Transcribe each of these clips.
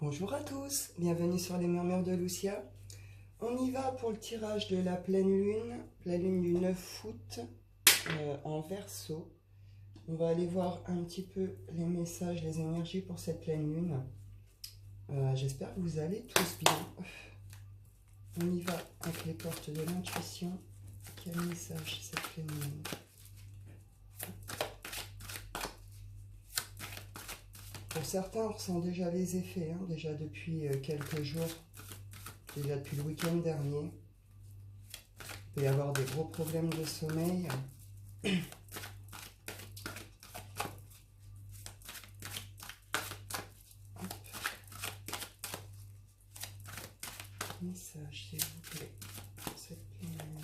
Bonjour à tous, bienvenue sur les murmures de Lucia. On y va pour le tirage de la pleine lune du 9 août en Verseau. On va aller voir un petit peu les messages, les énergies pour cette pleine lune. J'espère que vous allez tous bien. On y va avec les portes de l'intuition. Quel message cette pleine lune? Pour certains, on ressent déjà les effets, déjà depuis quelques jours, déjà depuis le week-end dernier. Il peut y avoir des gros problèmes de sommeil. Message, s'il vous plaît, pour cette pleine lune.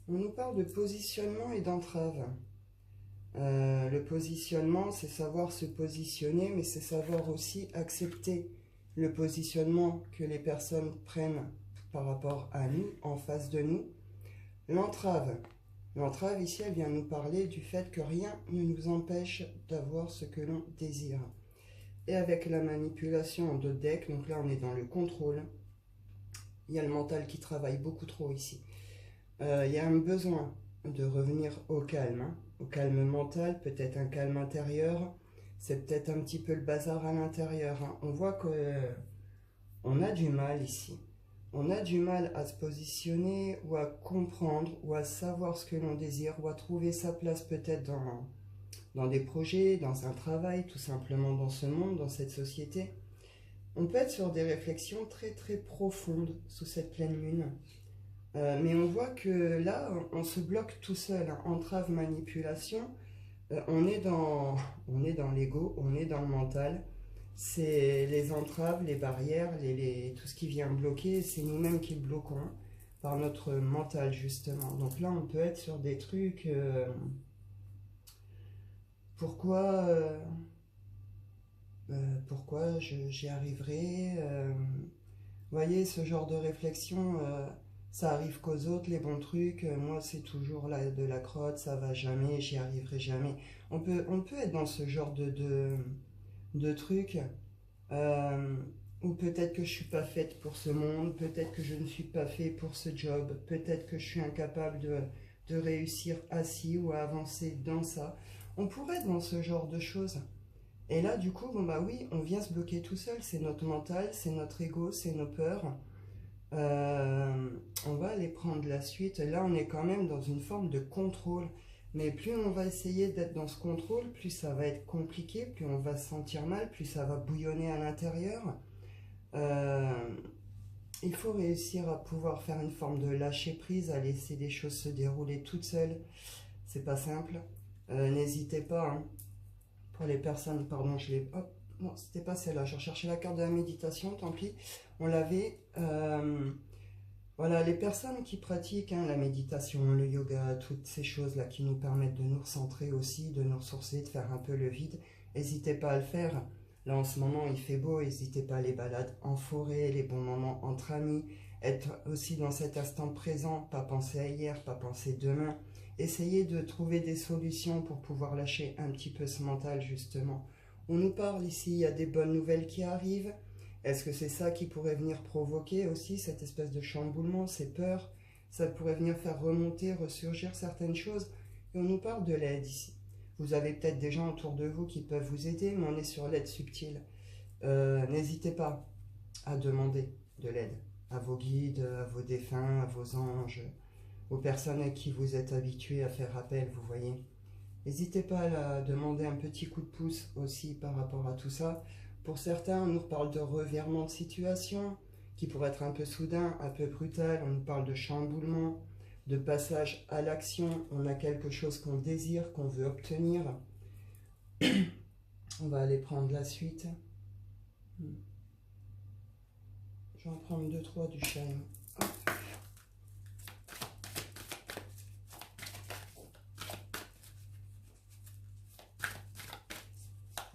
On nous parle de positionnement et d'entrave. Le positionnement, c'est savoir se positionner, mais c'est savoir aussi accepter le positionnement que les personnes prennent par rapport à nous, en face de nous. L'entrave. L'entrave, ici, elle vient nous parler du fait que rien ne nous empêche d'avoir ce que l'on désire. Et avec la manipulation en 2 decks, donc là, on est dans le contrôle. Il y a le mental qui travaille beaucoup trop ici. Il y a un besoin de revenir au calme mental, peut-être un calme intérieur. C'est peut-être un petit peu le bazar à l'intérieur. On voit qu'on a du mal ici. On a du mal à se positionner ou à comprendre ou à savoir ce que l'on désire ou à trouver sa place peut-être dans des projets, dans un travail, tout simplement dans ce monde, dans cette société. On peut être sur des réflexions très très profondes sous cette pleine lune. Mais on voit que là, on se bloque tout seul, entrave, manipulation. On est dans l'ego, on est dans le mental. C'est les entraves, les barrières, tout ce qui vient bloquer, c'est nous-mêmes qui le bloquons par notre mental, justement. Donc là, on peut être sur des trucs... pourquoi j'y arriverai vous voyez, ce genre de réflexion, ça arrive qu'aux autres, les bons trucs. Moi, c'est toujours de la crotte, ça va jamais, j'y arriverai jamais. On peut être dans ce genre de trucs. Ou peut-être que je suis pas faite pour ce monde, peut-être que je ne suis pas fait pour ce job, peut-être que je suis incapable de réussir à ci ou à avancer dans ça. On pourrait être dans ce genre de choses. Et là, du coup, bon bah oui, on vient se bloquer tout seul. C'est notre mental, c'est notre ego, c'est nos peurs. On va aller prendre la suite. Là, on est quand même dans une forme de contrôle. Mais plus on va essayer d'être dans ce contrôle, plus ça va être compliqué, plus on va se sentir mal, plus ça va bouillonner à l'intérieur. Il faut réussir à pouvoir faire une forme de lâcher prise, à laisser les choses se dérouler toutes seules. C'est pas simple. N'hésitez pas, pour les personnes, pardon, je l'ai... Hop, non, c'était pas celle-là. Je recherchais la carte de la méditation, tant pis. On l'avait... Voilà, les personnes qui pratiquent la méditation, le yoga, toutes ces choses-là qui nous permettent de nous recentrer aussi, de nous ressourcer, de faire un peu le vide, n'hésitez pas à le faire. Là, en ce moment, il fait beau, n'hésitez pas à les balades en forêt, les bons moments entre amis, être aussi dans cet instant présent, pas penser à hier, pas penser demain. Essayez de trouver des solutions pour pouvoir lâcher un petit peu ce mental, justement. On nous parle ici, il y a des bonnes nouvelles qui arrivent. Est-ce que c'est ça qui pourrait venir provoquer aussi cette espèce de chamboulement, ces peurs? Ça pourrait venir faire remonter, ressurgir certaines choses. Et on nous parle de l'aide ici. Vous avez peut-être des gens autour de vous qui peuvent vous aider, mais on est sur l'aide subtile. N'hésitez pas à demander de l'aide à vos guides, à vos défunts, à vos anges, aux personnes à qui vous êtes habitués à faire appel, vous voyez. N'hésitez pas à demander un petit coup de pouce aussi par rapport à tout ça. Pour certains, on nous parle de revirement de situation, qui pourrait être un peu soudain, un peu brutal. On nous parle de chamboulement, de passage à l'action. On a quelque chose qu'on désire, qu'on veut obtenir. On va aller prendre la suite. Je vais en prendre 2-3 du chêne.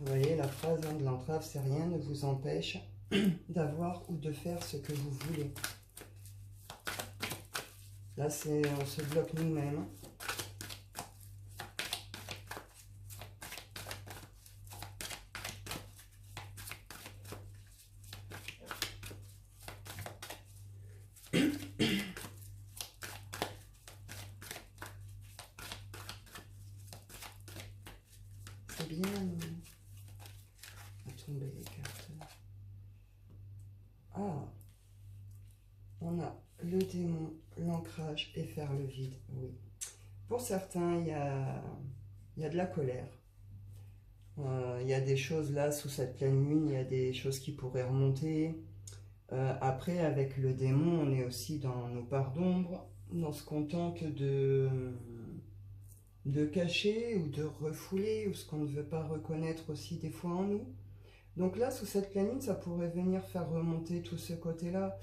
Vous voyez, la phrase de l'entrave, c'est rien ne vous empêche d'avoir ou de faire ce que vous voulez. Là, on se bloque nous-mêmes. C'est bien. On va tomber les cartes. Ah, on a le démon, l'ancrage et faire le vide. Oui. Pour certains, il y a de la colère. Il y a des choses là, sous cette pleine lune, il y a des choses qui pourraient remonter. Après, avec le démon, on est aussi dans nos parts d'ombre. On se contente de cacher ou de refouler, ou ce qu'on ne veut pas reconnaître aussi des fois en nous. Donc là, sous cette pleine lune, ça pourrait venir faire remonter tout ce côté-là.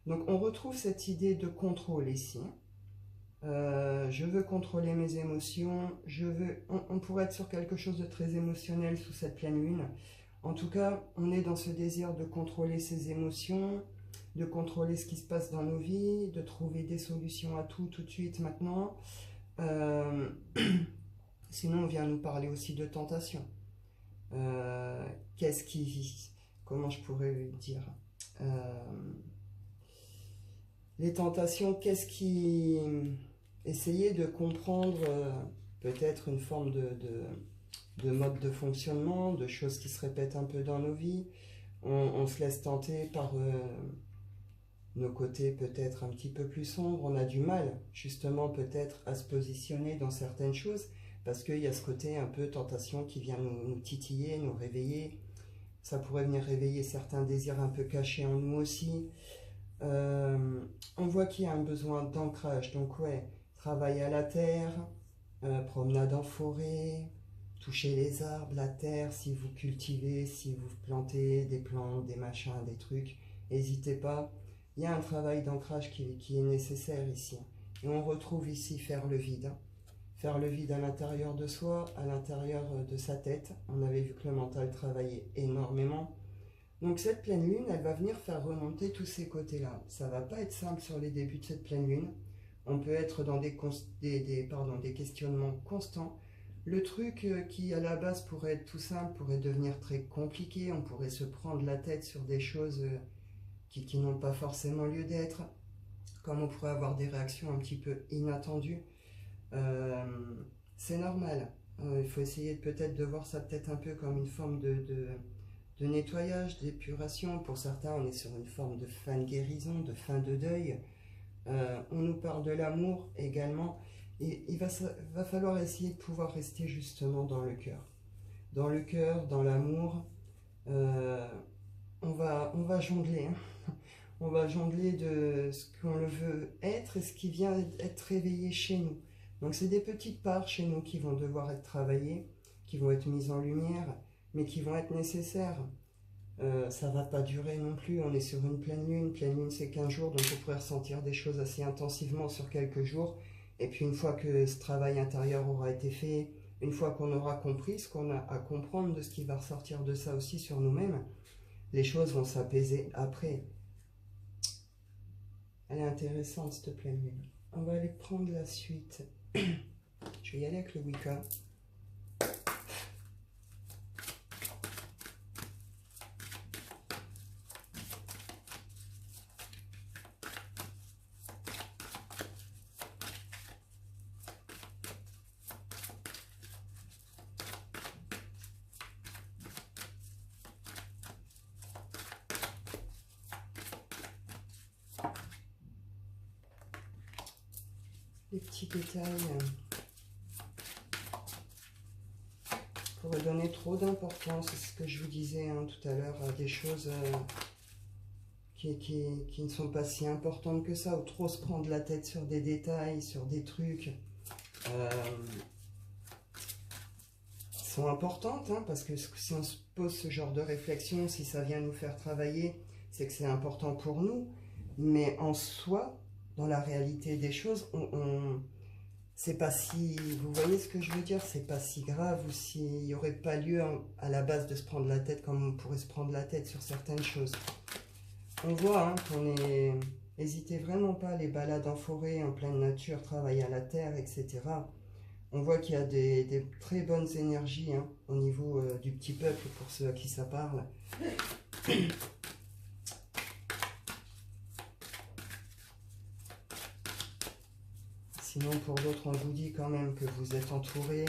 Donc on retrouve cette idée de contrôle ici. Je veux contrôler mes émotions, on pourrait être sur quelque chose de très émotionnel sous cette pleine lune. En tout cas, on est dans ce désir de contrôler ses émotions, de contrôler ce qui se passe dans nos vies, de trouver des solutions à tout de suite maintenant. Sinon, on vient nous parler aussi de tentation. Comment je pourrais dire, les tentations, essayer de comprendre peut-être une forme de mode de fonctionnement, de choses qui se répètent un peu dans nos vies. On se laisse tenter par nos côtés peut-être un petit peu plus sombres. On a du mal justement peut-être à se positionner dans certaines choses parce qu'il y a ce côté un peu tentation qui vient nous titiller, nous réveiller. Ça pourrait venir réveiller certains désirs un peu cachés en nous aussi. On voit qu'il y a un besoin d'ancrage, donc ouais, travail à la terre, promenade en forêt, toucher les arbres, la terre, si vous cultivez, si vous plantez des plantes, des machins, des trucs, n'hésitez pas. Il y a un travail d'ancrage qui est nécessaire ici. Et on retrouve ici faire le vide. Faire le vide à l'intérieur de soi, à l'intérieur de sa tête. On avait vu que le mental travaillait énormément. Donc cette pleine lune, elle va venir faire remonter tous ces côtés-là. Ça va pas être simple sur les débuts de cette pleine lune. On peut être dans des questionnements constants. Le truc qui à la base pourrait être tout simple pourrait devenir très compliqué. On pourrait se prendre la tête sur des choses qui n'ont pas forcément lieu d'être. Comme on pourrait avoir des réactions un petit peu inattendues. C'est normal. Il faut essayer peut-être de voir ça peut-être un peu comme une forme de nettoyage, d'épuration. Pour certains, on est sur une forme de fin de guérison, de fin de deuil. On nous parle de l'amour également. Et il va falloir essayer de pouvoir rester justement dans le cœur. Dans le cœur, dans l'amour. On va jongler. Hein. On va jongler de ce qu'on veut être et ce qui vient être réveillé chez nous. Donc c'est des petites parts chez nous qui vont devoir être travaillées, qui vont être mises en lumière, mais qui vont être nécessaires. Ça ne va pas durer non plus, on est sur une pleine lune c'est 15 jours, donc on pourrait ressentir des choses assez intensivement sur quelques jours, et puis une fois que ce travail intérieur aura été fait, une fois qu'on aura compris ce qu'on a à comprendre de ce qui va ressortir de ça aussi sur nous-mêmes, les choses vont s'apaiser après. Elle est intéressante cette pleine lune. On va aller prendre la suite. Je vais y aller avec le Wicca. Les petits détails pourraient donner trop d'importance, c'est ce que je vous disais hein, tout à l'heure, à des choses qui ne sont pas si importantes que ça, ou trop se prendre la tête sur des détails, sur des trucs sont importantes, hein, parce que si on se pose ce genre de réflexion, si ça vient nous faire travailler, c'est que c'est important pour nous, mais en soi, dans la réalité des choses, c'est pas si, vous voyez ce que je veux dire, c'est pas si grave, ou s'il n'y aurait pas lieu à la base de se prendre la tête comme on pourrait se prendre la tête sur certaines choses. On voit hein, qu'on est N'hésitez vraiment pas, les balades en forêt, en pleine nature, travail à la terre, etc. On voit qu'il y a des très bonnes énergies hein, au niveau du petit peuple, pour ceux à qui ça parle. Sinon, pour d'autres, on vous dit quand même que vous êtes entourés.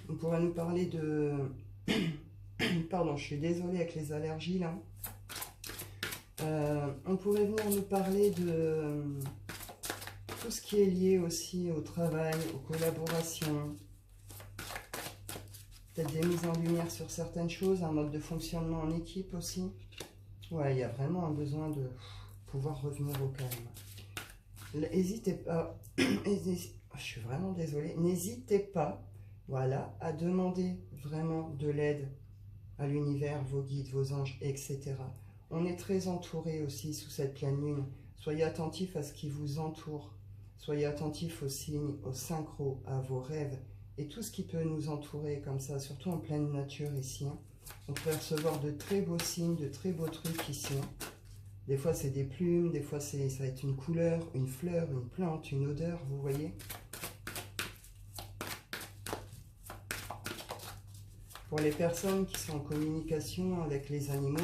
On pourrait nous parler de... Pardon, je suis désolée avec les allergies là. On pourrait venir nous parler de tout ce qui est lié aussi au travail, aux collaborations. Peut-être des mises en lumière sur certaines choses, un mode de fonctionnement en équipe aussi. Ouais, il y a vraiment un besoin de pouvoir revenir au calme. N'hésitez pas, je suis vraiment désolée, n'hésitez pas, voilà, à demander vraiment de l'aide à l'univers, vos guides, vos anges, etc. On est très entouré aussi sous cette pleine lune. Soyez attentifs à ce qui vous entoure. Soyez attentifs aux signes, aux synchros, à vos rêves et tout ce qui peut nous entourer comme ça, surtout en pleine nature ici. Hein. On peut recevoir de très beaux signes, de très beaux trucs ici. Hein. Des fois, c'est des plumes, des fois, ça va être une couleur, une fleur, une plante, une odeur, vous voyez. Pour les personnes qui sont en communication avec les animaux,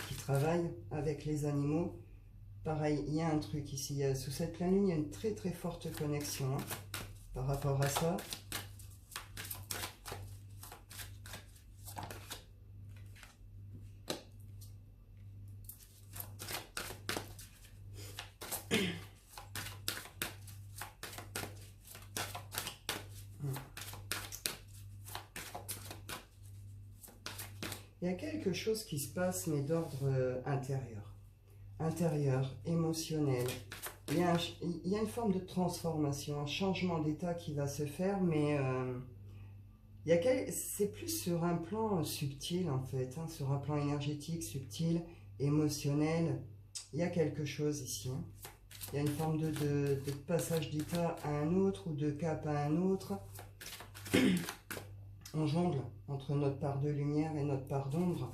qui travaillent avec les animaux, pareil, il y a un truc ici. Sous cette pleine lune, il y a une très très forte connexion hein, par rapport à ça. Il y a quelque chose qui se passe, mais d'ordre intérieur, émotionnel. Il y a une forme de transformation, un changement d'état qui va se faire, mais c'est plus sur un plan subtil en fait, hein, sur un plan énergétique, subtil, émotionnel. Il y a quelque chose ici. Hein. Il y a une forme de passage d'état à un autre ou de cap à un autre. On jongle entre notre part de lumière et notre part d'ombre.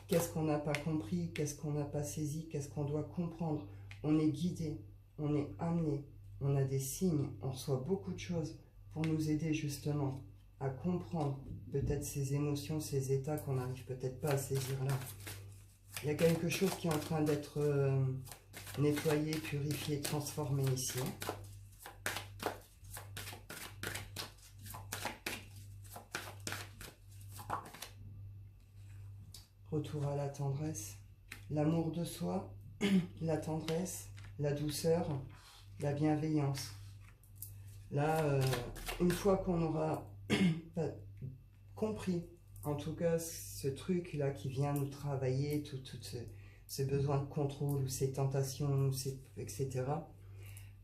Qu'est-ce qu'on n'a pas compris? Qu'est-ce qu'on n'a pas saisi? Qu'est-ce qu'on doit comprendre? On est guidé, on est amené, on a des signes, on reçoit beaucoup de choses pour nous aider justement à comprendre peut-être ces émotions, ces états qu'on n'arrive peut-être pas à saisir là. Il y a quelque chose qui est en train d'être nettoyé, purifié, transformé ici. Retour à la tendresse, l'amour de soi, la tendresse, la douceur, la bienveillance. Là, une fois qu'on aura compris, en tout cas, ce truc-là qui vient nous travailler, tout ce besoin de contrôle, ou ces tentations, etc.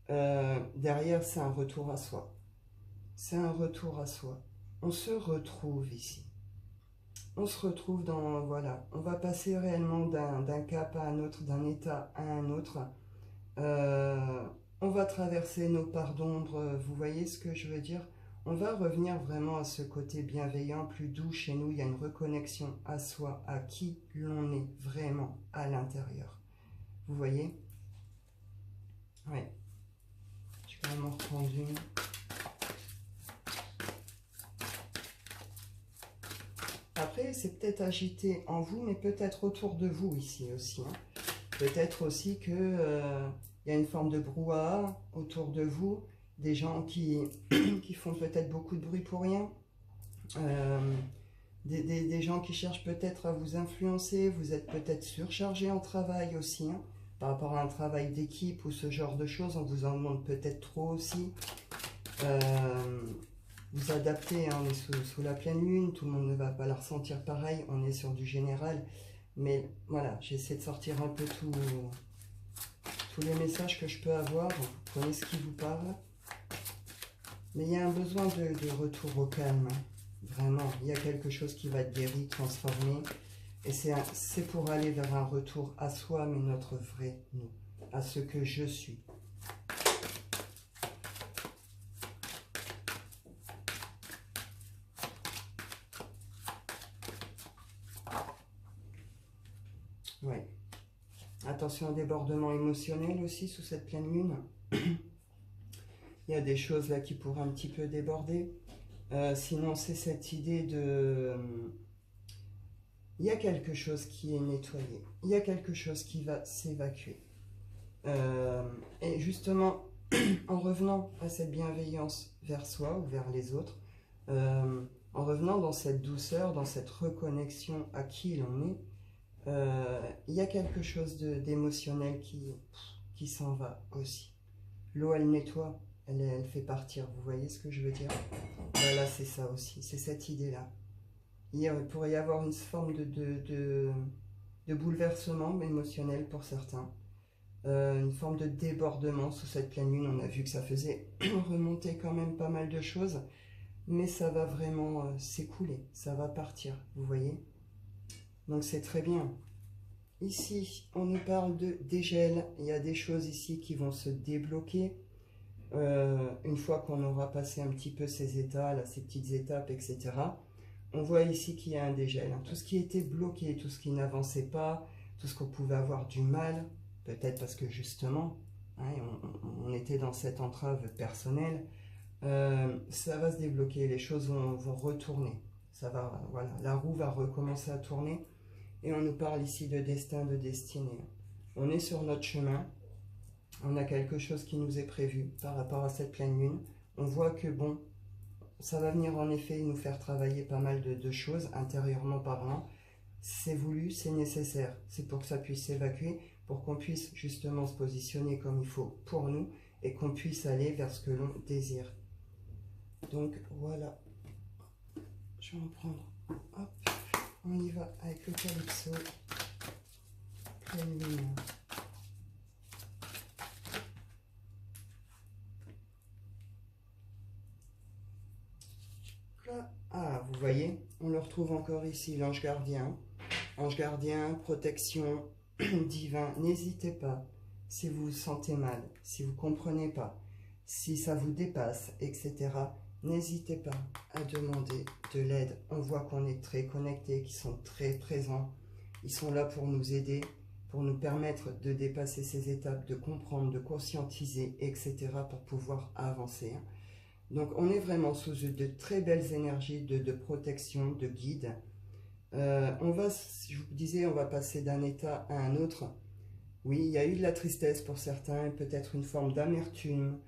Derrière, c'est un retour à soi. C'est un retour à soi. On se retrouve ici. On se retrouve dans, voilà, on va passer réellement d'un cap à un autre, d'un état à un autre. On va traverser nos parts d'ombre, vous voyez ce que je veux dire? On va revenir vraiment à ce côté bienveillant, plus doux chez nous. Il y a une reconnexion à soi, à qui l'on est vraiment à l'intérieur. Vous voyez? Oui. Je vais quand même en reprendre une. Après, c'est peut-être agité en vous, mais peut-être autour de vous ici aussi. Hein. Peut-être aussi que y a une forme de brouhaha autour de vous, des gens qui font peut-être beaucoup de bruit pour rien, des gens qui cherchent peut-être à vous influencer, vous êtes peut-être surchargé en travail aussi, hein, par rapport à un travail d'équipe ou ce genre de choses, on vous en demande peut-être trop aussi. Vous adaptez, hein, on est sous la pleine lune, tout le monde ne va pas la ressentir pareil, on est sur du général, mais voilà, j'essaie de sortir un peu tous les messages que je peux avoir, vous prenez ce qui vous parle, mais il y a un besoin de retour au calme, hein. Vraiment, il y a quelque chose qui va être guéri, transformé, et c'est pour aller vers un retour à soi, mais notre vrai nous, à ce que je suis. attention au débordement émotionnel aussi sous cette pleine lune. Il y a des choses là qui pourraient un petit peu déborder. Sinon, c'est cette idée de... il y a quelque chose qui est nettoyé. Il y a quelque chose qui va s'évacuer. Et justement, en revenant à cette bienveillance vers soi ou vers les autres, en revenant dans cette douceur, dans cette reconnexion à qui l'on est, il y a quelque chose d'émotionnel qui s'en va aussi. L'eau, elle nettoie, elle fait partir. Vous voyez ce que je veux dire? Voilà, c'est ça aussi, c'est cette idée-là. Il pourrait y avoir une forme de bouleversement émotionnel pour certains. Une forme de débordement sous cette pleine lune. On a vu que ça faisait remonter quand même pas mal de choses. Mais ça va vraiment s'écouler, ça va partir, vous voyez? Donc c'est très bien. Ici, on nous parle de dégel. Il y a des choses ici qui vont se débloquer. Une fois qu'on aura passé un petit peu ces états, là, ces petites étapes, etc. On voit ici qu'il y a un dégel. Tout ce qui était bloqué, tout ce qui n'avançait pas, tout ce qu'on pouvait avoir du mal, peut-être parce que justement, hein, on était dans cette entrave personnelle, ça va se débloquer, les choses vont retourner. Ça va, voilà, la roue va recommencer à tourner. Et on nous parle ici de destin, de destinée. On est sur notre chemin. On a quelque chose qui nous est prévu par rapport à cette pleine lune. On voit que bon, ça va venir en effet nous faire travailler pas mal de choses intérieurement parlant. C'est voulu, c'est nécessaire. C'est pour que ça puisse s'évacuer, pour qu'on puisse justement se positionner comme il faut pour nous et qu'on puisse aller vers ce que l'on désire. Donc voilà, je vais en prendre. Hop, on y va avec le Calypso. Pleine lune. Là, ah, vous voyez, on le retrouve encore ici, l'ange gardien. Ange gardien, protection, divin. N'hésitez pas, si vous vous sentez mal, si vous ne comprenez pas, si ça vous dépasse, etc. N'hésitez pas à demander de l'aide. On voit qu'on est très connectés, qu'ils sont très présents. Ils sont là pour nous aider, pour nous permettre de dépasser ces étapes, de comprendre, de conscientiser, etc. pour pouvoir avancer. Donc on est vraiment sous de très belles énergies de protection, de guide. On va, je vous disais, on va passer d'un état à un autre. Oui, il y a eu de la tristesse pour certains, peut-être une forme d'amertume,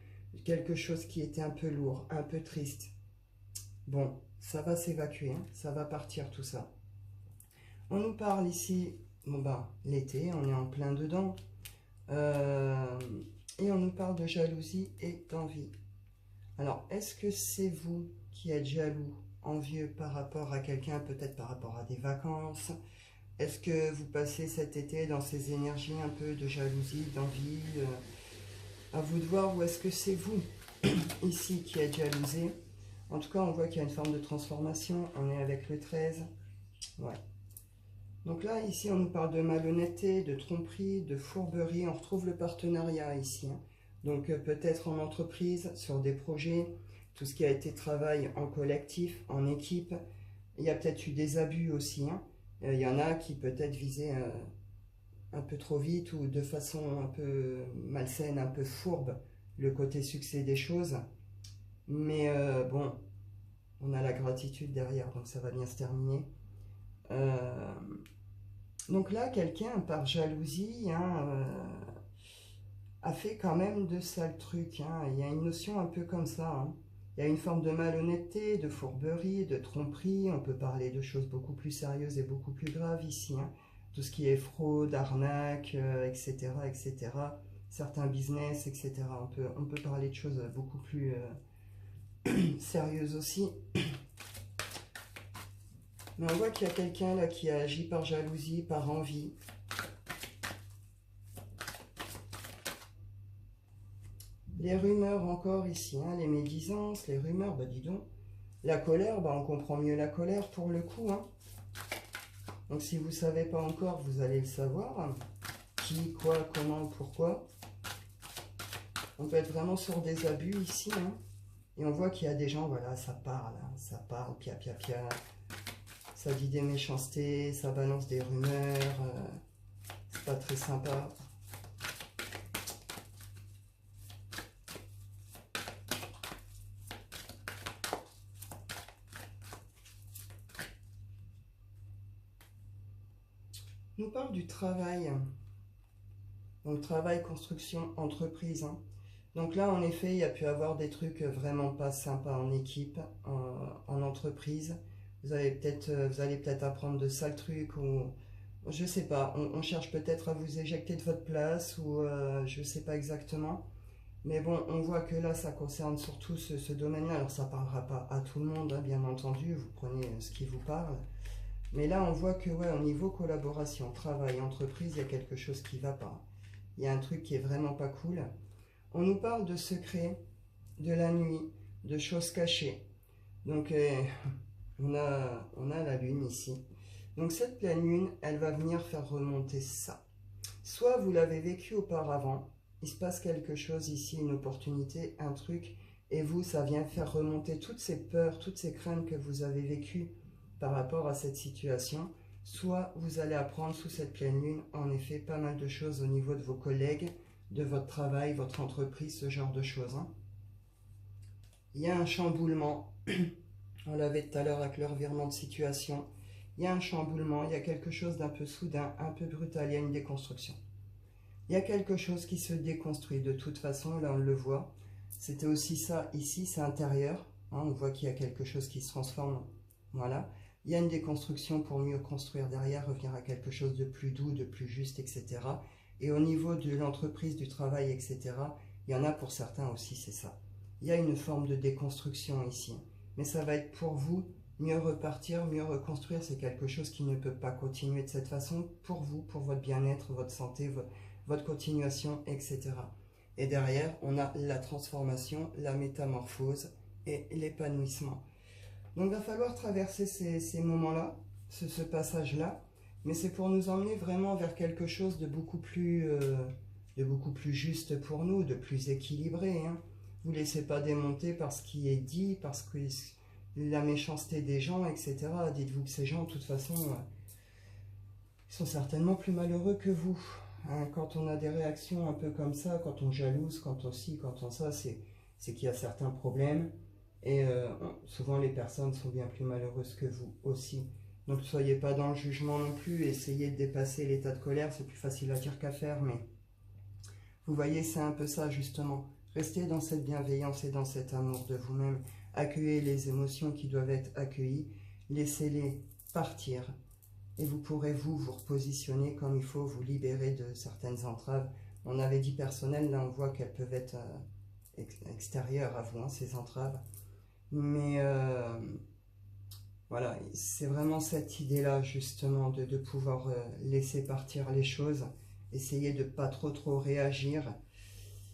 quelque chose qui était un peu lourd, un peu triste. Bon, ça va s'évacuer, hein, ça va partir tout ça. On nous parle ici, bon bah, l'été, on est en plein dedans, et on nous parle de jalousie et d'envie. Alors, est-ce que c'est vous qui êtes jaloux, envieux par rapport à quelqu'un, peut-être par rapport à des vacances? Est-ce que vous passez cet été dans ces énergies un peu de jalousie, d'envie? À vous de voir, ou est-ce que c'est vous, ici, qui êtes jalousé? En tout cas, on voit qu'il y a une forme de transformation. On est avec le 13. Ouais. Donc là, ici, on nous parle de malhonnêteté, de tromperie, de fourberie. On retrouve le partenariat ici. Hein. Donc peut-être en entreprise, sur des projets, tout ce qui a été travail en collectif, en équipe. Il y a peut-être eu des abus aussi. Hein. Il y en a qui peut-être visaient un peu trop vite ou de façon un peu malsaine, un peu fourbe, le côté succès des choses. Mais bon, on a la gratitude derrière, donc ça va bien se terminer. Donc là, quelqu'un, par jalousie, hein, a fait quand même de sales trucs. Hein. Il y a une notion un peu comme ça. Hein. Il y a une forme de malhonnêteté, de fourberie, de tromperie. On peut parler de choses beaucoup plus sérieuses et beaucoup plus graves ici. Hein. Tout ce qui est fraude, arnaque, etc., etc. Certains business, etc. On peut parler de choses beaucoup plus sérieuses aussi. Mais on voit qu'il y a quelqu'un là qui a agi par jalousie, par envie. Les rumeurs encore ici, hein, les médisances, les rumeurs, bah dis donc. La colère, bah on comprend mieux la colère pour le coup. Hein. Donc si vous ne savez pas encore, vous allez le savoir. Qui, quoi, comment, pourquoi. On peut être vraiment sur des abus ici. Hein. Et on voit qu'il y a des gens, voilà, ça parle, pia, pia, pia. Ça dit des méchancetés, ça balance des rumeurs. C'est pas très sympa. On nous parle du travail. Donc travail, construction, entreprise. Hein. Donc là, en effet, il y a pu avoir des trucs vraiment pas sympas en équipe, en entreprise. Vous allez peut-être apprendre de sales trucs ou je sais pas. On cherche peut-être à vous éjecter de votre place ou je sais pas exactement. Mais bon, on voit que là, ça concerne surtout ce domaine-là. Alors ça parlera pas à tout le monde, hein, bien entendu. Vous prenez ce qui vous parle. Mais là, on voit que ouais, au niveau collaboration, travail, entreprise, il y a quelque chose qui va pas. Il y a un truc qui est vraiment pas cool. On nous parle de secrets, de la nuit, de choses cachées. Donc on a la lune ici. Donc cette pleine lune, elle va venir faire remonter ça. Soit vous l'avez vécu auparavant, il se passe quelque chose ici, une opportunité, un truc, et vous, ça vient faire remonter toutes ces peurs, toutes ces craintes que vous avez vécues par rapport à cette situation. Soit vous allez apprendre sous cette pleine lune, en effet, pas mal de choses au niveau de vos collègues, de votre travail, votre entreprise, ce genre de choses. Hein. Il y a un chamboulement, on l'avait tout à l'heure avec le revirement de situation. Il y a un chamboulement, il y a quelque chose d'un peu soudain, un peu brutal, il y a une déconstruction. Il y a quelque chose qui se déconstruit de toute façon, là on le voit. C'était aussi ça ici, c'est intérieur. Hein, on voit qu'il y a quelque chose qui se transforme. Voilà. Il y a une déconstruction pour mieux construire derrière, revenir à quelque chose de plus doux, de plus juste, etc. Et au niveau de l'entreprise, du travail, etc., il y en a pour certains aussi, c'est ça. Il y a une forme de déconstruction ici. Mais ça va être pour vous, mieux repartir, mieux reconstruire. C'est quelque chose qui ne peut pas continuer de cette façon pour vous, pour votre bien-être, votre santé, votre continuation, etc. Et derrière, on a la transformation, la métamorphose et l'épanouissement. Donc il va falloir traverser ces moments-là, ce passage-là, mais c'est pour nous emmener vraiment vers quelque chose de beaucoup plus juste pour nous, de plus équilibré. Hein. Vous ne laissez pas démonter par ce qui est dit, parce que la méchanceté des gens, etc. Dites-vous que ces gens, de toute façon, ils sont certainement plus malheureux que vous. Hein, quand on a des réactions un peu comme ça, quand on jalouse, quand on ci, quand on ça, c'est qu'il y a certains problèmes. Et souvent les personnes sont bien plus malheureuses que vous aussi. Donc ne soyez pas dans le jugement non plus, essayez de dépasser l'état de colère, c'est plus facile à dire qu'à faire, mais vous voyez, c'est un peu ça justement. Restez dans cette bienveillance et dans cet amour de vous-même. Accueillez les émotions qui doivent être accueillies, laissez-les partir. Et vous pourrez vous repositionner comme il faut, vous libérer de certaines entraves. On avait dit personnelles, là on voit qu'elles peuvent être extérieures à vous, hein, ces entraves. Mais voilà, c'est vraiment cette idée-là justement de pouvoir laisser partir les choses, essayer de pas trop réagir.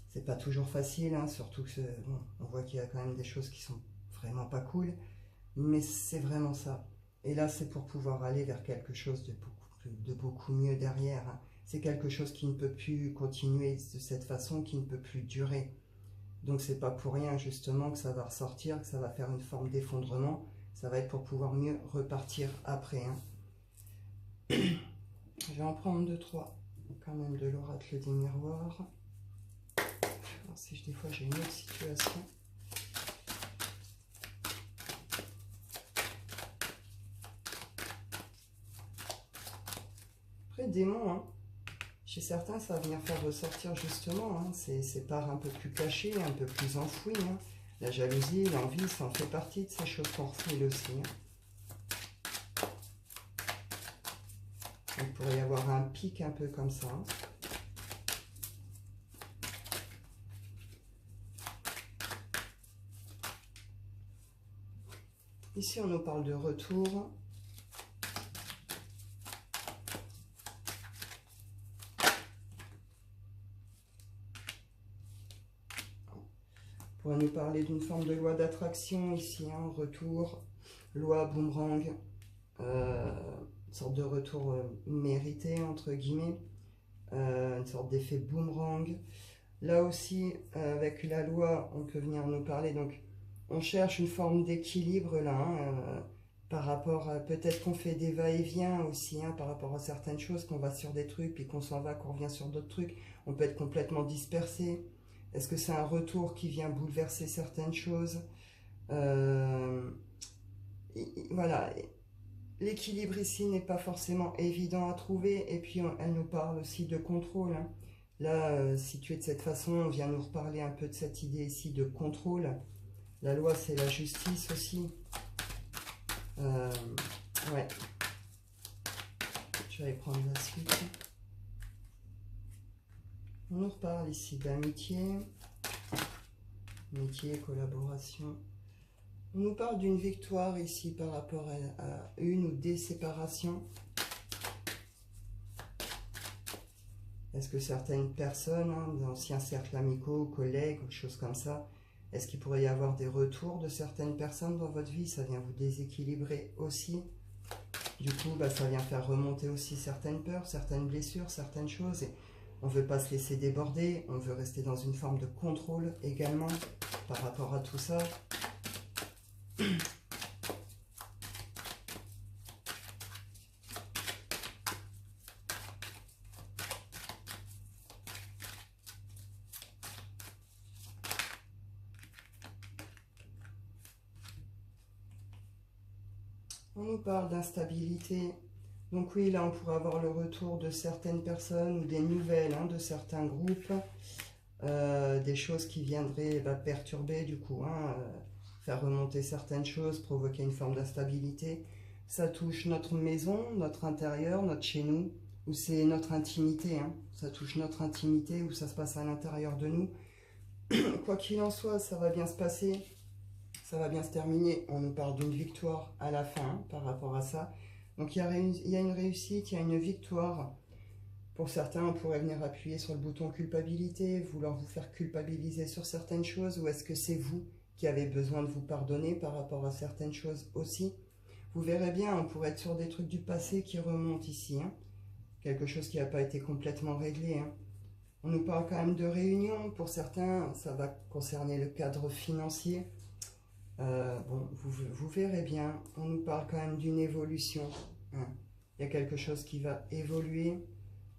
C'est pas toujours facile, hein, surtout que bon, on voit qu'il y a quand même des choses qui sont vraiment pas cool, mais c'est vraiment ça. Et là, c'est pour pouvoir aller vers quelque chose de beaucoup mieux derrière. Hein. C'est quelque chose qui ne peut plus continuer de cette façon, qui ne peut plus durer. Donc c'est pas pour rien justement que ça va ressortir, que ça va faire une forme d'effondrement. Ça va être pour pouvoir mieux repartir après. Hein. Je vais en prendre 2-3. Quand même de l'oracle des miroirs. Je vais voir si des fois j'ai une autre situation. Après, démon, hein. Chez certains, ça va venir faire ressortir justement hein, ces parts un peu plus cachées, un peu plus enfouies. Hein. La jalousie, l'envie, ça en fait partie de ces choses qu'on refoule aussi. Hein. Il pourrait y avoir un pic un peu comme ça. Hein. Ici, on nous parle de retour. On va nous parler d'une forme de loi d'attraction ici, hein, retour, loi boomerang, une sorte de retour mérité, entre guillemets, une sorte d'effet boomerang. Là aussi, avec la loi, on peut venir nous parler, donc on cherche une forme d'équilibre là, hein, par rapport à, peut-être qu'on fait des va-et-vient aussi, hein, par rapport à certaines choses, qu'on va sur des trucs, puis qu'on s'en va, qu'on revient sur d'autres trucs, on peut être complètement dispersé. Est-ce que c'est un retour qui vient bouleverser certaines choses? Voilà. l'équilibre ici n'est pas forcément évident à trouver. Et puis, elle nous parle aussi de contrôle, hein. Là, situé de cette façon, on vient nous reparler un peu de cette idée ici de contrôle. La loi, c'est la justice aussi. Ouais. Je vais prendre la suite. On nous reparle ici d'amitié. Amitié, collaboration. On nous parle d'une victoire ici par rapport à une ou des séparations. Est-ce que certaines personnes, hein, d'anciens cercles amicaux, collègues, ou choses comme ça, est-ce qu'il pourrait y avoir des retours de certaines personnes dans votre vie? Ça vient vous déséquilibrer aussi. Du coup, ça vient faire remonter aussi certaines peurs, certaines blessures, certaines choses. Et on ne veut pas se laisser déborder, on veut rester dans une forme de contrôle également par rapport à tout ça. On nous parle d'instabilité. Donc oui, là, on pourrait avoir le retour de certaines personnes ou des nouvelles, hein, de certains groupes. Des choses qui viendraient perturber, du coup, hein, faire remonter certaines choses, provoquer une forme d'instabilité. Ça touche notre maison, notre intérieur, notre chez nous, ou c'est notre intimité. Hein. Ça touche notre intimité, où ça se passe à l'intérieur de nous. Quoi qu'il en soit, ça va bien se passer. Ça va bien se terminer. On nous parle d'une victoire à la fin, hein, par rapport à ça. Donc il y a une réussite, il y a une victoire. Pour certains, on pourrait venir appuyer sur le bouton culpabilité, vouloir vous faire culpabiliser sur certaines choses, ou est-ce que c'est vous qui avez besoin de vous pardonner par rapport à certaines choses aussi? Vous verrez bien, on pourrait être sur des trucs du passé qui remontent ici, hein. Quelque chose qui n'a pas été complètement réglé, hein. On nous parle quand même de réunion. Pour certains, ça va concerner le cadre financier. Bon, vous verrez bien, on nous parle quand même d'une évolution, hein. Il y a quelque chose qui va évoluer.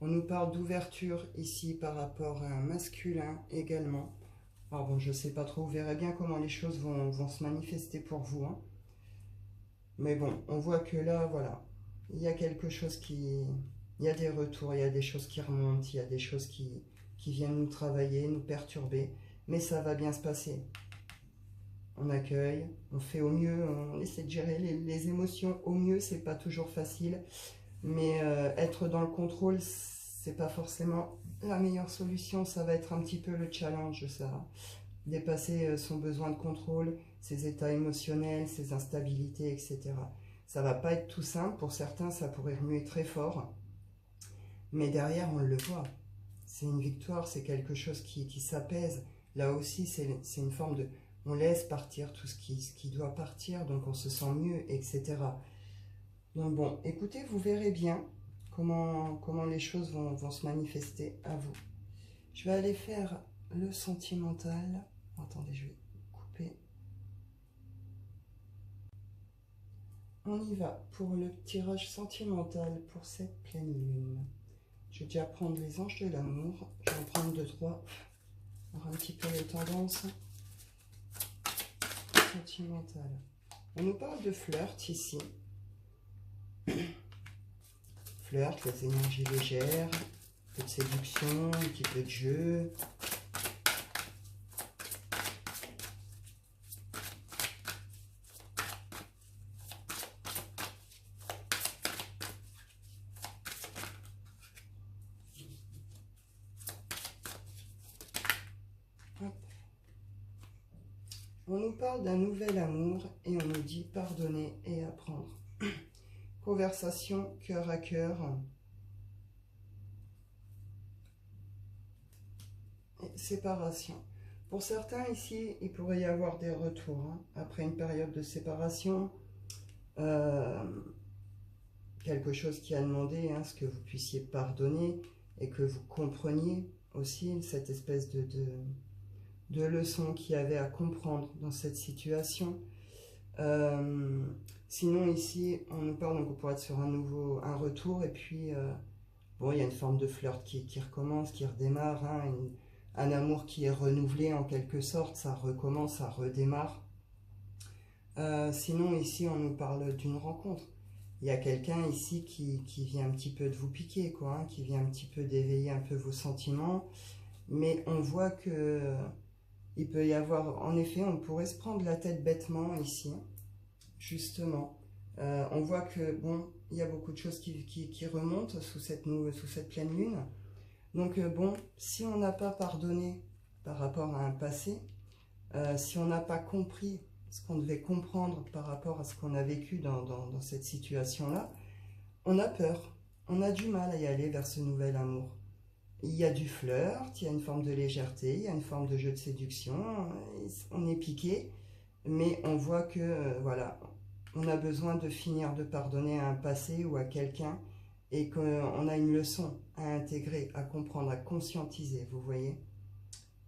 On nous parle d'ouverture ici par rapport à un masculin également. Alors bon, je ne sais pas trop, vous verrez bien comment les choses vont se manifester pour vous, hein. Mais bon, on voit que là, voilà, il y a quelque chose qui... Il y a des retours, il y a des choses qui remontent, il y a des choses qui viennent nous travailler, nous perturber. Mais ça va bien se passer. On accueille, on fait au mieux, on essaie de gérer les émotions au mieux, c'est pas toujours facile. Mais être dans le contrôle, c'est pas forcément la meilleure solution. Ça va être un petit peu le challenge, ça. Dépasser son besoin de contrôle, ses états émotionnels, ses instabilités, etc. Ça va pas être tout simple. Pour certains, ça pourrait remuer très fort. Mais derrière, on le voit. C'est une victoire, c'est quelque chose qui s'apaise. Là aussi, c'est une forme de... On laisse partir tout ce qui doit partir, donc on se sent mieux, etc. Donc bon, écoutez, vous verrez bien comment les choses vont se manifester à vous. Je vais aller faire le sentimental. Attendez, je vais couper. On y va pour le tirage sentimental pour cette pleine lune. Je vais déjà prendre les anges de l'amour. Je vais en prendre 2-3. Voir un petit peu les tendances. Sentimental. On nous parle de flirt ici. Flirt, les énergies légères, un peu de séduction, un petit peu de jeu. Hop. On nous parle d'un nouvel amour et on nous dit pardonner et apprendre. Conversation cœur à cœur. Et séparation. Pour certains ici, il pourrait y avoir des retours, hein, après une période de séparation. Quelque chose qui a demandé, hein, ce que vous puissiez pardonner et que vous compreniez aussi cette espèce de leçon qu'il y avait à comprendre dans cette situation. Sinon ici, on nous parle, donc on pourrait être sur un retour, et puis bon, il y a une forme de flirt qui recommence, qui redémarre, hein, un amour qui est renouvelé en quelque sorte, ça recommence, ça redémarre. Sinon ici, on nous parle d'une rencontre. il y a quelqu'un ici qui vient un petit peu de vous piquer, quoi, hein, qui vient un petit peu d'éveiller un peu vos sentiments. Mais on voit que il peut y avoir, en effet, on pourrait se prendre la tête bêtement ici, hein, justement. On voit que, bon, il y a beaucoup de choses qui remontent sous cette pleine lune. Donc, bon, si on n'a pas pardonné par rapport à un passé, si on n'a pas compris ce qu'on devait comprendre par rapport à ce qu'on a vécu dans cette situation-là, on a peur, on a du mal à y aller vers ce nouvel amour. Il y a du flirt, il y a une forme de légèreté, il y a une forme de jeu de séduction, on est piqué, mais on voit que, voilà, on a besoin de finir de pardonner à un passé ou à quelqu'un et qu'on a une leçon à intégrer, à comprendre, à conscientiser, vous voyez.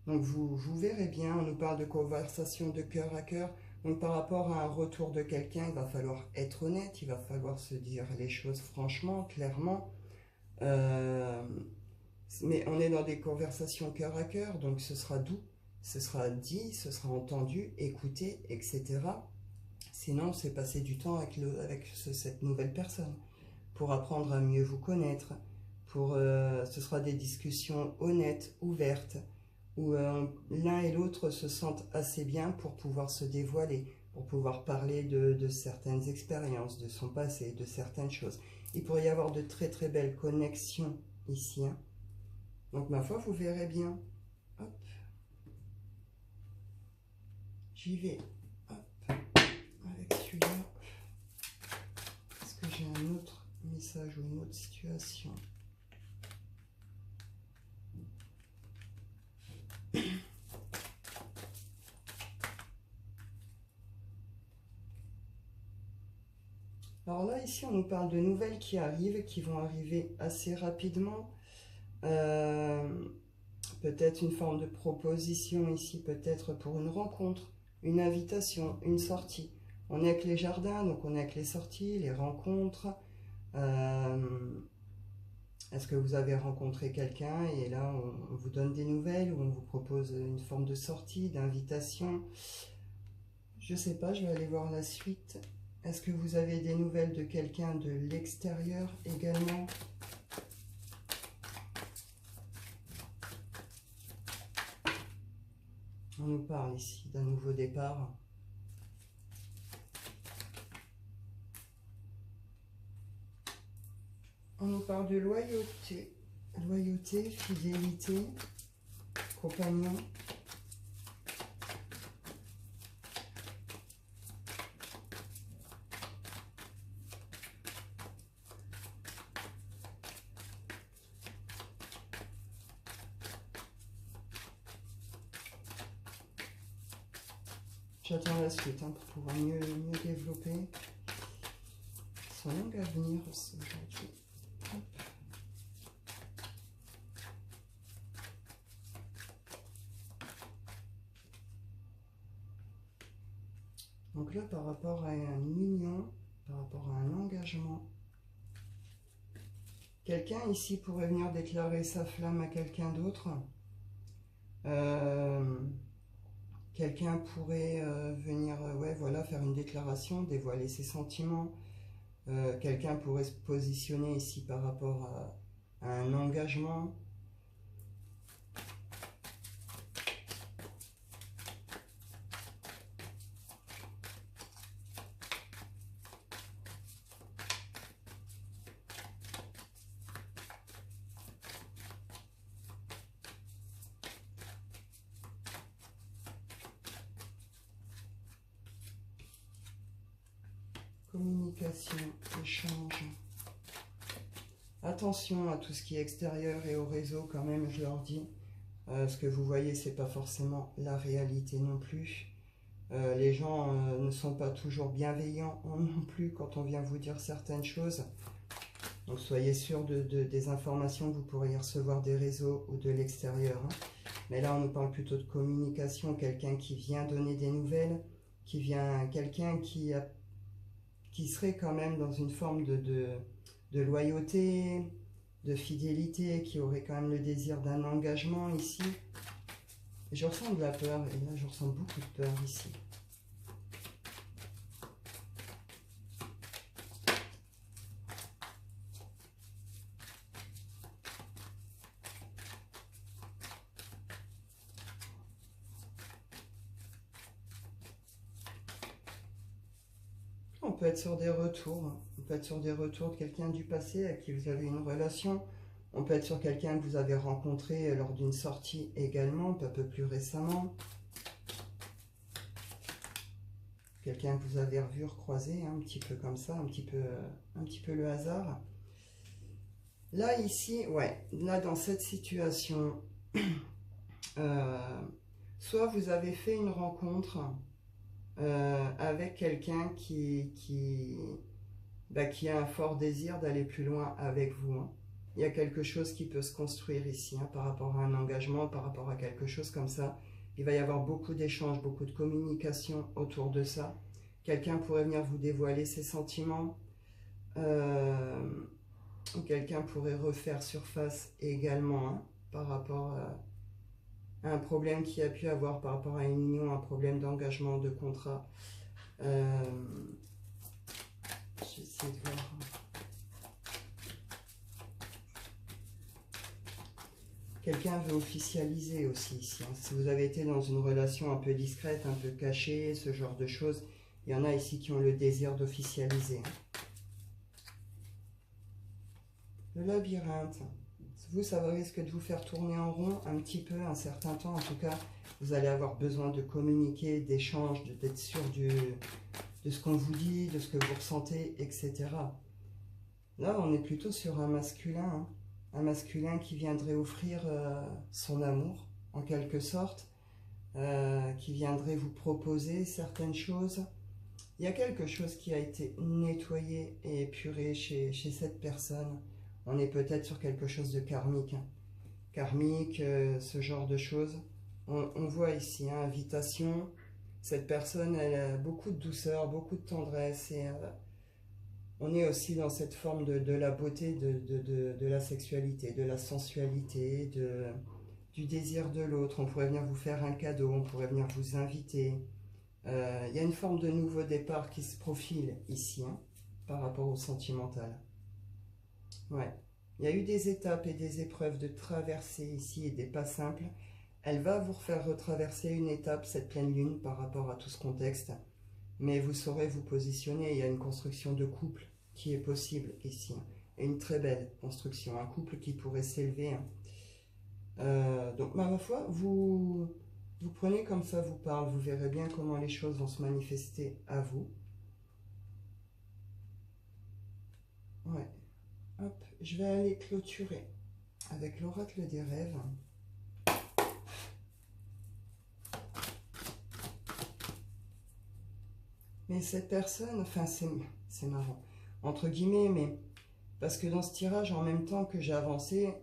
Donc vous verrez bien, on nous parle de conversation de cœur à cœur. Donc par rapport à un retour de quelqu'un, il va falloir être honnête, il va falloir se dire les choses franchement, clairement. Euh, mais on est dans des conversations cœur à cœur, donc ce sera doux, ce sera dit, ce sera entendu, écouté, etc. Sinon, c'est passer du temps avec cette nouvelle personne pour apprendre à mieux vous connaître. Ce sera des discussions honnêtes, ouvertes, où l'un et l'autre se sentent assez bien pour pouvoir se dévoiler, pour pouvoir parler de certaines expériences, de son passé, de certaines choses. Il pourrait y avoir de très très belles connexions ici, hein. Donc ma foi, vous verrez bien. Hop. J'y vais. Hop. Avec celui-là. Est-ce que j'ai un autre message ou une autre situation? Alors là, ici, on nous parle de nouvelles qui arrivent, qui vont arriver assez rapidement. Peut-être une forme de proposition ici, peut-être pour une rencontre, une invitation, une sortie. On est avec les jardins, donc on est avec les sorties, les rencontres. Est-ce que vous avez rencontré quelqu'un et là, on vous donne des nouvelles ou on vous propose une forme de sortie, d'invitation? Je sais pas, je vais aller voir la suite. Est-ce que vous avez des nouvelles de quelqu'un de l'extérieur également? On nous parle ici d'un nouveau départ. On nous parle de loyauté. Loyauté, fidélité, compagnon. J'attends la suite hein, pour pouvoir mieux développer. Son longue avenir aujourd'hui. Donc là, par rapport à une union, par rapport à un engagement, quelqu'un ici pourrait venir déclarer sa flamme à quelqu'un d'autre. Quelqu'un pourrait venir ouais, voilà, faire une déclaration, dévoiler ses sentiments. Quelqu'un pourrait se positionner ici par rapport à un engagement. Communication, échange. Attention à tout ce qui est extérieur et au réseau quand même, je leur dis. Ce que vous voyez, c'est pas forcément la réalité non plus. Les gens ne sont pas toujours bienveillants non plus quand on vient vous dire certaines choses. Donc soyez sûr des informations que vous pourriez recevoir des réseaux ou de l'extérieur. Hein. Mais là, on nous parle plutôt de communication, quelqu'un qui vient donner des nouvelles, quelqu'un qui serait quand même dans une forme de loyauté, de fidélité, qui aurait quand même le désir d'un engagement ici. Je ressens de la peur, et là je ressens beaucoup de peur ici. peut être sur des retours. On peut être sur des retours de quelqu'un du passé à qui vous avez une relation. On peut être sur quelqu'un que vous avez rencontré lors d'une sortie également, un peu plus récemment. Quelqu'un que vous avez revu, recroisé, un petit peu comme ça, un petit peu le hasard. Là, ici, ouais, là, dans cette situation, soit vous avez fait une rencontre avec quelqu'un qui a un fort désir d'aller plus loin avec vous. Hein. Il y a quelque chose qui peut se construire ici, hein, par rapport à un engagement, par rapport à quelque chose comme ça. Il va y avoir beaucoup d'échanges, beaucoup de communication autour de ça. Quelqu'un pourrait venir vous dévoiler ses sentiments. Quelqu'un pourrait refaire surface également, hein, par rapport à un problème qu'il y a pu avoir par rapport à une union, un problème d'engagement, de contrat. J'essaie de voir. Quelqu'un veut officialiser aussi ici. Hein. Si vous avez été dans une relation un peu discrète, un peu cachée, ce genre de choses, il y en a ici qui ont le désir d'officialiser. Hein. Le labyrinthe. Vous, ça risque de vous faire tourner en rond un petit peu, un certain temps. En tout cas, vous allez avoir besoin de communiquer, d'échanger, d'être sûr de ce qu'on vous dit, de ce que vous ressentez, etc. Là, on est plutôt sur un masculin. Hein. Un masculin qui viendrait offrir son amour, en quelque sorte. Qui viendrait vous proposer certaines choses. Il y a quelque chose qui a été nettoyé et épuré chez cette personne. On est peut-être sur quelque chose de karmique. Hein. Karmique, ce genre de choses. On voit ici, hein, invitation. Cette personne, elle a beaucoup de douceur, beaucoup de tendresse. Et on est aussi dans cette forme de la beauté, de la sexualité, de la sensualité, du désir de l'autre. On pourrait venir vous faire un cadeau, on pourrait venir vous inviter. Il y a une forme de nouveau départ qui se profile ici, hein, par rapport au sentimental. Ouais. Il y a eu des étapes et des épreuves de traversée ici et des pas simples. Elle va vous refaire retraverser une étape, cette pleine lune, par rapport à tout ce contexte. Mais vous saurez vous positionner. Il y a une construction de couple qui est possible ici. Et une très belle construction. Un couple qui pourrait s'élever. Donc, ma foi, vous prenez comme ça vous parle. Vous verrez bien comment les choses vont se manifester à vous. Ouais. Hop, je vais aller clôturer avec l'oracle des rêves. Mais cette personne, enfin c'est marrant, entre guillemets, mais parce que dans ce tirage, en même temps que j'ai avancé,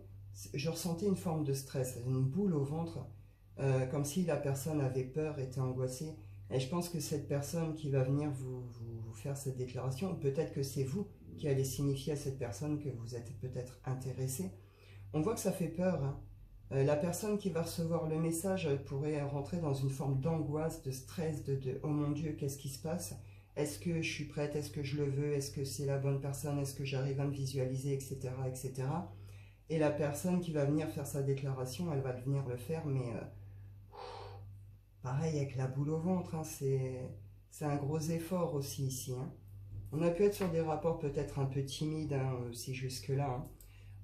je ressentais une forme de stress, une boule au ventre, comme si la personne avait peur, était angoissée. Et je pense que cette personne qui va venir vous faire cette déclaration, peut-être que c'est vous qui allez signifier à cette personne que vous êtes peut-être intéressé. On voit que ça fait peur. Hein. La personne qui va recevoir le message pourrait rentrer dans une forme d'angoisse, de stress, oh mon Dieu, qu'est-ce qui se passe? Est-ce que je suis prête? Est-ce que je le veux? Est-ce que c'est la bonne personne? Est-ce que j'arrive à me visualiser, etc., etc. Et la personne qui va venir faire sa déclaration, elle va venir le faire, mais pareil avec la boule au ventre, hein, c'est un gros effort aussi ici. Hein. On a pu être sur des rapports peut-être un peu timides hein, aussi jusque-là. Hein.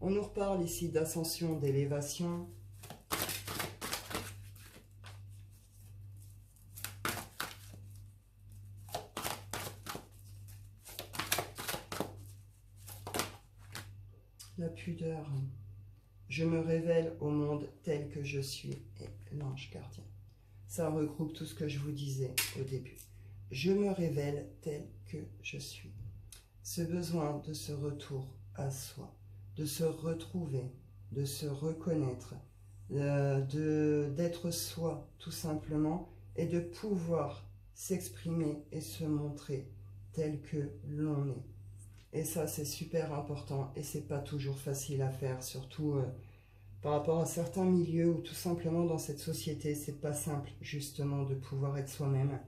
On nous reparle ici d'ascension, d'élévation. La pudeur. Je me révèle au monde tel que je suis. Et l'ange gardien. Ça regroupe tout ce que je vous disais au début. Je me révèle tel que je suis. Ce besoin de ce retour à soi, de se retrouver, de se reconnaître, d'être soi tout simplement et de pouvoir s'exprimer et se montrer tel que l'on est. Et ça c'est super important et c'est pas toujours facile à faire, surtout par rapport à certains milieux ou tout simplement dans cette société, c'est pas simple justement de pouvoir être soi-même.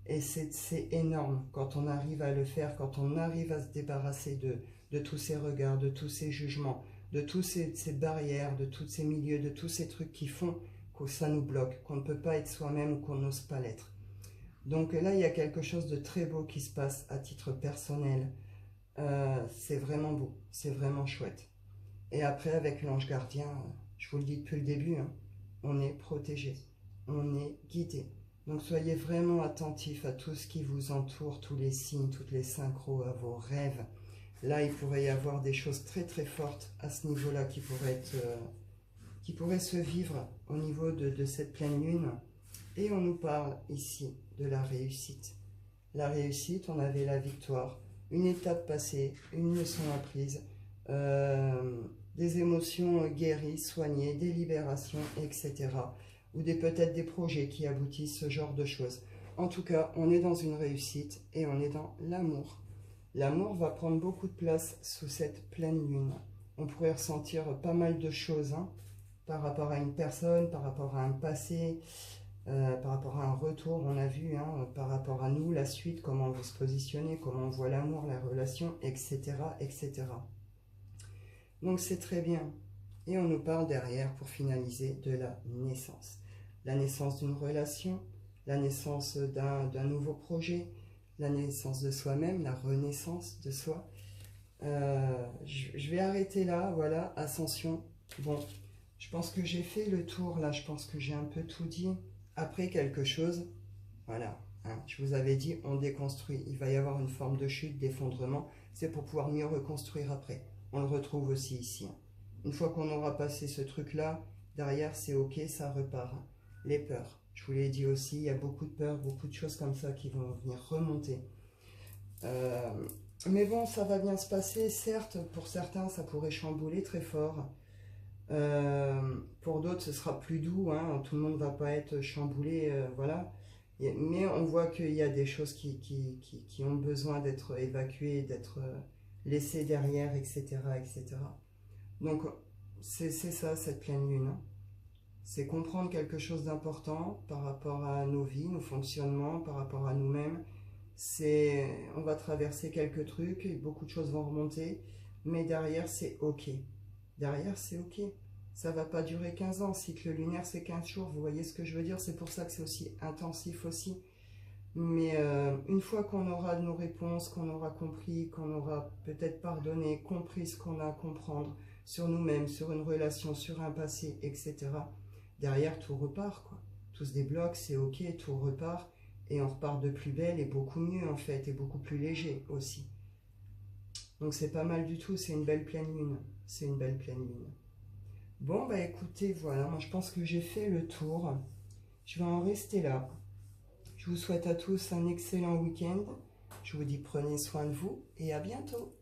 Et c'est énorme quand on arrive à le faire, quand on arrive à se débarrasser de tous ces regards, de tous ces jugements, de toutes ces barrières, de tous ces milieux, de tous ces trucs qui font que ça nous bloque, qu'on ne peut pas être soi-même ou qu'on n'ose pas l'être. Donc là, il y a quelque chose de très beau qui se passe à titre personnel. C'est vraiment beau, c'est vraiment chouette. Et après, avec l'ange gardien, je vous le dis depuis le début, hein, on est protégé, on est guidé. Donc soyez vraiment attentifs à tout ce qui vous entoure, tous les signes, toutes les synchros, à vos rêves. Là, il pourrait y avoir des choses très très fortes à ce niveau-là qui pourraient se vivre au niveau de cette pleine lune. Et on nous parle ici de la réussite. La réussite, on avait la victoire, une étape passée, une leçon apprise, des émotions guéries, soignées, des libérations, etc. Ou peut-être des projets qui aboutissent, ce genre de choses. En tout cas, on est dans une réussite et on est dans l'amour. L'amour va prendre beaucoup de place sous cette pleine lune. On pourrait ressentir pas mal de choses, hein, par rapport à une personne, par rapport à un passé, par rapport à un retour, on a vu, hein, par rapport à nous, la suite, comment on veut se positionner, comment on voit l'amour, la relation, etc., etc. Donc c'est très bien. Et on nous parle derrière, pour finaliser, de la naissance. La naissance d'une relation, la naissance d'un nouveau projet, la naissance de soi-même, la renaissance de soi. Je vais arrêter là, voilà, ascension. Bon, je pense que j'ai fait le tour là, je pense que j'ai un peu tout dit. Après quelque chose, voilà, hein, je vous avais dit, on déconstruit. Il va y avoir une forme de chute, d'effondrement. C'est pour pouvoir mieux reconstruire après. On le retrouve aussi ici. Hein. Une fois qu'on aura passé ce truc-là, derrière c'est ok, ça repart. Hein. Les peurs, je vous l'ai dit aussi, il y a beaucoup de peurs, beaucoup de choses comme ça qui vont venir remonter. Mais bon, ça va bien se passer. Certes, pour certains, ça pourrait chambouler très fort. Pour d'autres, ce sera plus doux, hein, tout le monde ne va pas être chamboulé, voilà. Mais on voit qu'il y a des choses qui ont besoin d'être évacuées, d'être laissées derrière, etc., etc. Donc, c'est ça, cette pleine lune. Hein. C'est comprendre quelque chose d'important par rapport à nos vies, nos fonctionnements, par rapport à nous-mêmes. On va traverser quelques trucs, et beaucoup de choses vont remonter, mais derrière, c'est ok. Derrière, c'est ok. Ça va pas durer 15 ans. Cycle lunaire, c'est 15 jours. Vous voyez ce que je veux dire? C'est pour ça que c'est aussi intensif aussi. Mais une fois qu'on aura nos réponses, qu'on aura compris, qu'on aura peut-être pardonné, compris ce qu'on a à comprendre sur nous-mêmes, sur une relation, sur un passé, etc. Derrière, tout repart, quoi. Tout se débloque, c'est ok, tout repart. Et on repart de plus belle et beaucoup mieux, en fait, et beaucoup plus léger aussi. Donc c'est pas mal du tout, c'est une belle pleine lune. C'est une belle pleine lune. Bon, bah écoutez, voilà, moi je pense que j'ai fait le tour. Je vais en rester là. Je vous souhaite à tous un excellent week-end. Je vous dis prenez soin de vous et à bientôt.